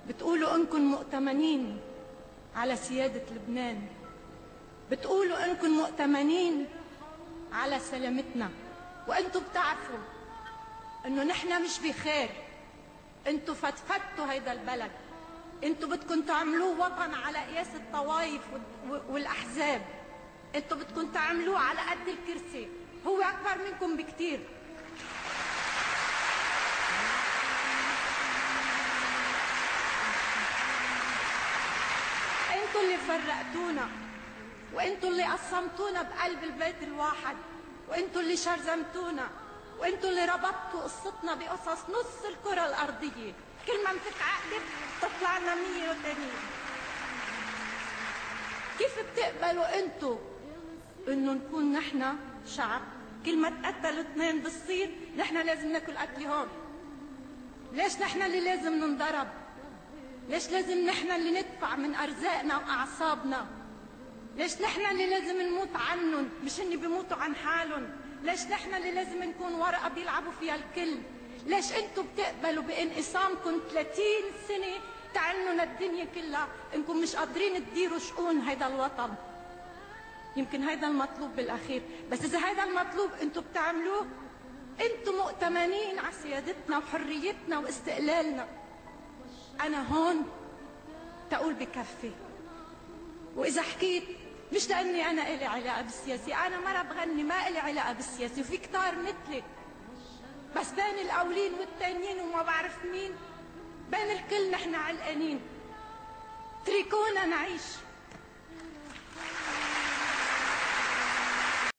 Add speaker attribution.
Speaker 1: بتقولوا انكم مؤتمنين على سيادة لبنان، بتقولوا انكم مؤتمنين على سلامتنا، وانتم بتعرفوا انه نحن مش بخير. انتم فتفتوا هيدا البلد، انتم بدكم تعملوه وطن على قياس الطوائف والاحزاب، انتم بدكم تعملوه على قد الكرسي، هو اكبر منكم بكتير. انتوا اللي فرقتونا، وانتوا اللي قسمتونا بقلب البيت الواحد، وانتوا اللي شرذمتونا، وانتوا اللي ربطتوا قصتنا بقصص نص الكرة الأرضية، كل ما بتتعقد تطلع لنا 180. كيف بتقبلوا انتوا انه نكون نحن شعب كل ما تقتلوا اثنين بالصين نحن لازم ناكل قتل هون؟ ليش نحن اللي لازم ننضرب؟ ليش لازم نحن اللي ندفع من أرزاقنا وأعصابنا؟ ليش نحن اللي لازم نموت عنهم مش هن بيموتوا عن حالهم؟ ليش نحن اللي لازم نكون ورقة بيلعبوا فيها الكل؟ ليش انتوا بتقبلوا بانقسامكم 30 سنة تعنوا الدنيا كلها انكم مش قادرين تديروا شؤون هيدا الوطن؟ يمكن هيدا المطلوب بالأخير، بس إذا هيدا المطلوب انتوا بتعملوه، انتوا مؤتمنين على سيادتنا وحريتنا واستقلالنا. أنا هون تقول بكفي، وإذا حكيت مش لأني أنا إلي علاقة بالسياسة، أنا مرة بغني ما إلي علاقة بالسياسة، وفي كتار مثلي، بس بين الأولين والتانيين وما بعرف مين، بين الكل نحن علقانين. اتركونا نعيش.